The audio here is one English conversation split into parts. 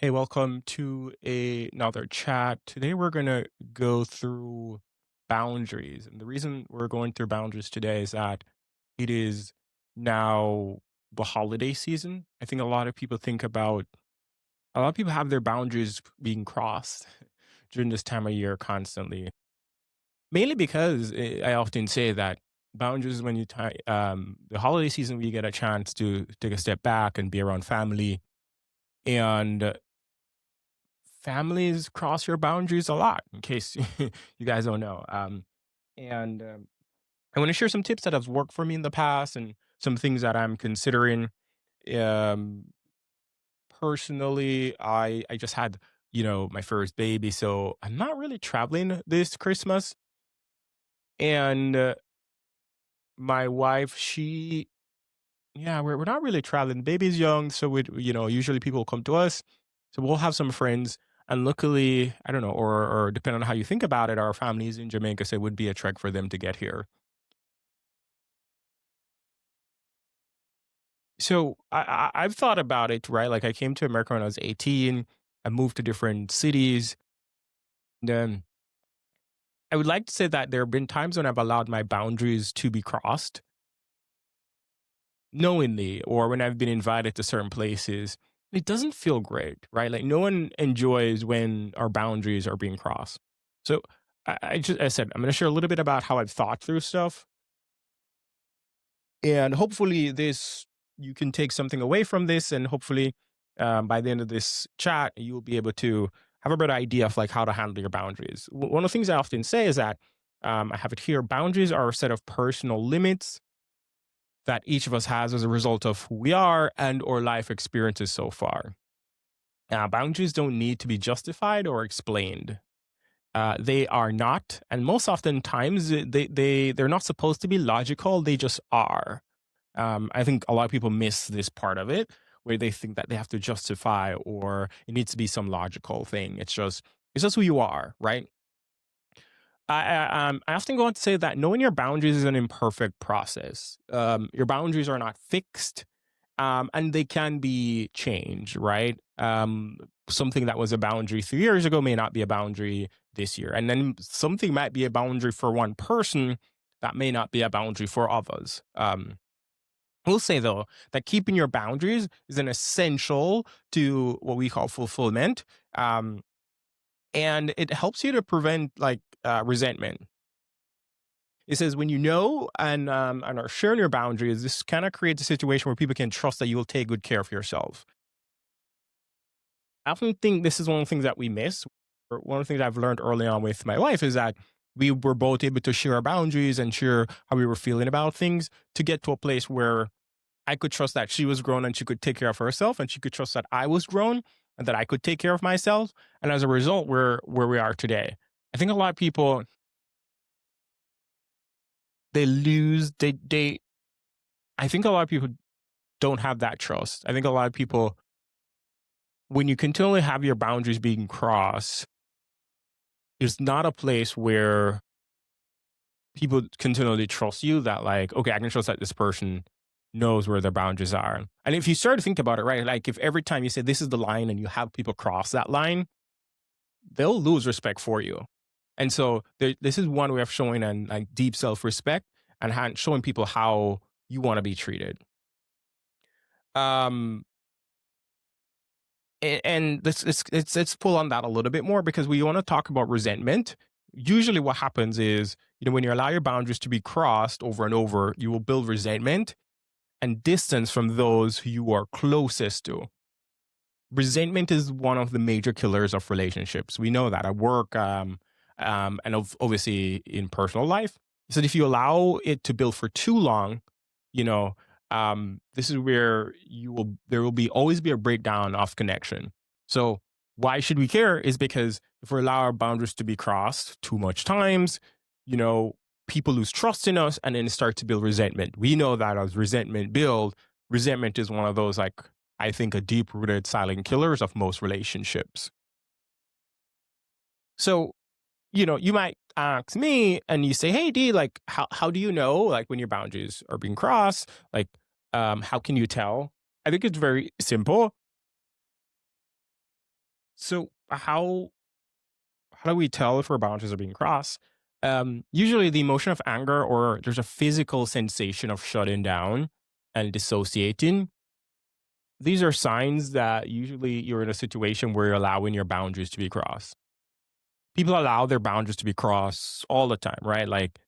Hey, welcome to another chat. Today we're going to go through boundaries. And the reason we're going through boundaries today is that it is now the holiday season. I think a lot of people have their boundaries being crossed during this time of year constantly. Mainly because I often say that boundaries when the holiday season, we get a chance to take a step back and be around family. And families cross your boundaries a lot, in case you guys don't know. And I want to share some tips that have worked for me in the past and some things that I'm considering. Um, Personally, I just had my first baby, so I'm not really traveling this Christmas. And my wife, yeah, we're not really traveling. Baby's young, so usually people come to us. So we'll have some friends. And luckily, I don't know, or depending on how you think about it, our families in Jamaica, so it would be a trek for them to get here. So I've thought about it, right? Like I came to America when I was 18. I moved to different cities. Then I would like to say that there have been times when I've allowed my boundaries to be crossed knowingly, or when I've been invited to certain places. It doesn't feel great, right? Like no one enjoys when our boundaries are being crossed. So I said I'm going to share a little bit about how I've thought through stuff, and hopefully this you can take something away from this, and hopefully by the end of this chat you'll be able to have a better idea of like how to handle your boundaries. One of the things I often say is that I have it here: boundaries are a set of personal limits that each of us has as a result of who we are and or life experiences so far. Boundaries don't need to be justified or explained. They are not, and most often times they're not supposed to be logical. They just are. I think a lot of people miss this part of it, where they think that they have to justify or it needs to be some logical thing. It's just who you are, right? I often go on to say that knowing your boundaries is an imperfect process. Your boundaries are not fixed, and they can be changed, right? Something that was a boundary 3 years ago may not be a boundary this year, and then something might be a boundary for one person that may not be a boundary for others. I will say though that keeping your boundaries is an essential to what we call fulfillment, um, and it helps you to prevent like resentment. It says when you know and are sharing your boundaries, this kind of creates a situation where people can trust that you will take good care of yourself. I often think this is one of the things that we miss. Or one of the things I've learned early on with my wife is that we were both able to share our boundaries and share how we were feeling about things to get to a place where I could trust that she was grown and she could take care of herself, and she could trust that I was grown and that I could take care of myself. And as a result, we're where we are today. I think a lot of people they lose they I think a lot of people don't have that trust. I think a lot of people, when you continually have your boundaries being crossed, it's not a place where people continually trust you that like, okay, I can trust that this person knows where their boundaries are. And if you start to think about it, right, like if every time you say this is the line and you have people cross that line, they'll lose respect for you. And so this is one way of showing and like deep self-respect and showing people how you want to be treated. Um, and let's pull on that a little bit more because we want to talk about resentment. Usually, what happens is, when you allow your boundaries to be crossed over and over, you will build resentment and distance from those who you are closest to. Resentment is one of the major killers of relationships. We know that at work, and obviously in personal life. So if you allow it to build for too long, you know, this is where there will be always be a breakdown of connection. So why should we care? Is because if we allow our boundaries to be crossed too much times, you know, people lose trust in us and then start to build resentment. We know that as resentment is one of those like I think a deep rooted silent killers of most relationships. So, you might ask me and you say, hey D, like how do you know like when your boundaries are being crossed? Like how can you tell? I think it's very simple. So how do we tell if our boundaries are being crossed? Usually, the emotion of anger or there's a physical sensation of shutting down and dissociating. These are signs that usually you're in a situation where you're allowing your boundaries to be crossed. People allow their boundaries to be crossed all the time, right? Like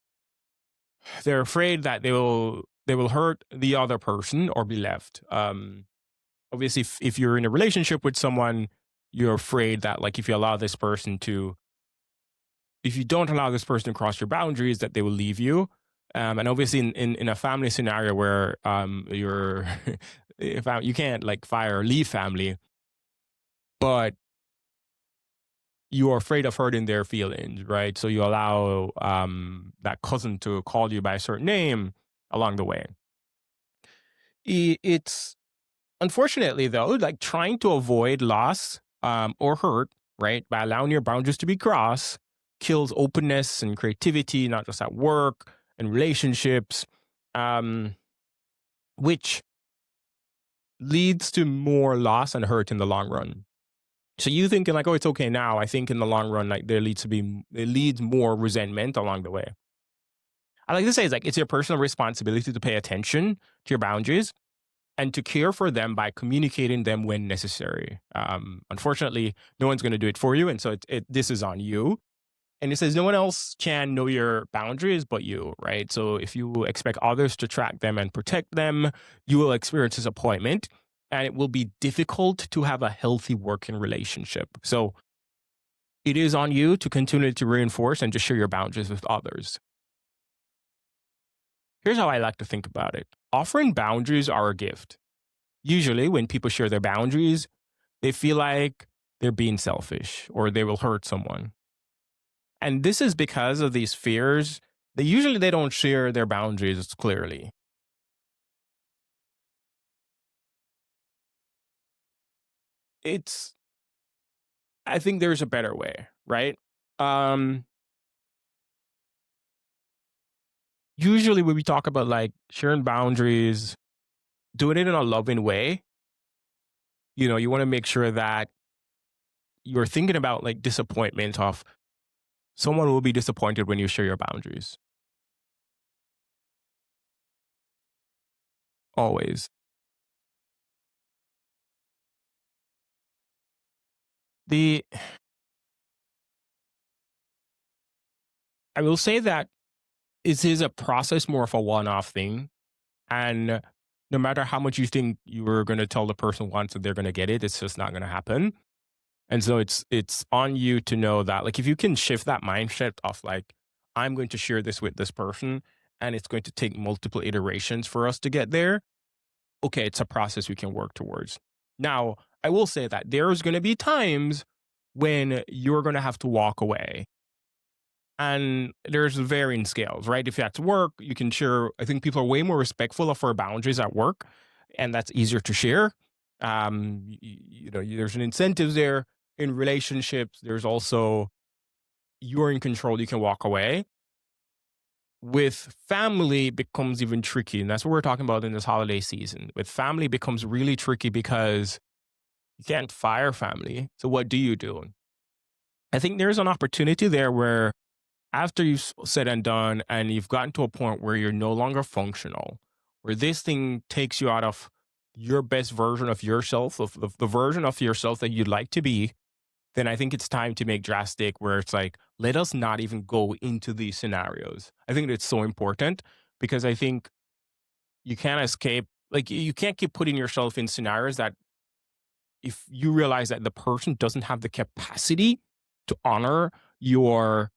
they're afraid that they will hurt the other person or be left. Obviously, if you're in a relationship with someone, you're afraid that like if you don't allow this person to cross your boundaries, that they will leave you. And obviously, in a family scenario where you're if you can't like fire or leave family, but you are afraid of hurting their feelings, right? So you allow that cousin to call you by a certain name along the way. It's unfortunately though, like trying to avoid loss or hurt, right, by allowing your boundaries to be crossed, kills openness and creativity, not just at work and relationships, um, which leads to more loss and hurt in the long run. So you thinking like, oh, it's okay now. I think in the long run, like it leads more resentment along the way. I like to say it's like it's your personal responsibility to pay attention to your boundaries and to care for them by communicating them when necessary. Unfortunately, no one's going to do it for you, and so this is on you. And it says no one else can know your boundaries but you, right? So if you expect others to track them and protect them, you will experience disappointment, and it will be difficult to have a healthy working relationship. So it is on you to continue to reinforce and to share your boundaries with others. Here's how I like to think about it. Offering boundaries are a gift. Usually, when people share their boundaries, they feel like they're being selfish or they will hurt someone. And this is because of these fears. They don't share their boundaries clearly. It's I think there's a better way, right? Um Usually when we talk about like sharing boundaries, doing it in a loving way, you want to make sure that you're thinking about like disappointment of someone will be disappointed when you share your boundaries. Always. The I will say that it is a process more of a one-off thing. And no matter how much you think you were going to tell the person once that they're going to get it, it's just not going to happen. And so it's on you to know that like if you can shift that mindset of like I'm going to share this with this person and it's going to take multiple iterations for us to get there. Okay, it's a process we can work towards. Now, I will say that there's going to be times when you're going to have to walk away, and there's varying scales, right? If that's work, you can share. I think people are way more respectful of our boundaries at work, and that's easier to share. There's an incentives there in relationships. There's also you're in control. You can walk away. With family, it becomes even tricky, and that's what we're talking about in this holiday season. With family, it becomes really tricky because you can't fire family. So what do you do? I think there's an opportunity there where after you've said and done and you've gotten to a point where you're no longer functional, where this thing takes you out of your best version of yourself, of the version of yourself that you'd like to be, then I think it's time to make drastic where it's like, let us not even go into these scenarios. I think it's so important because I think you can't escape, like, you can't keep putting yourself in scenarios that if you realize that the person doesn't have the capacity to honor your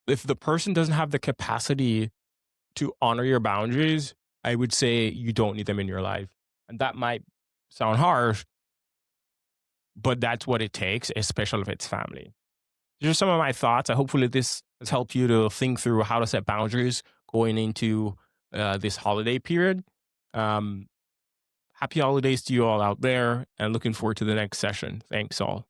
if the person doesn't have the capacity to honor your boundaries, I would say you don't need them in your life. And that might sound harsh, but that's what it takes, especially if it's family. These are some of my thoughts. I hopefully this has helped you to think through how to set boundaries going into this holiday period. Um, Happy holidays to you all out there, and looking forward to the next session. Thanks all.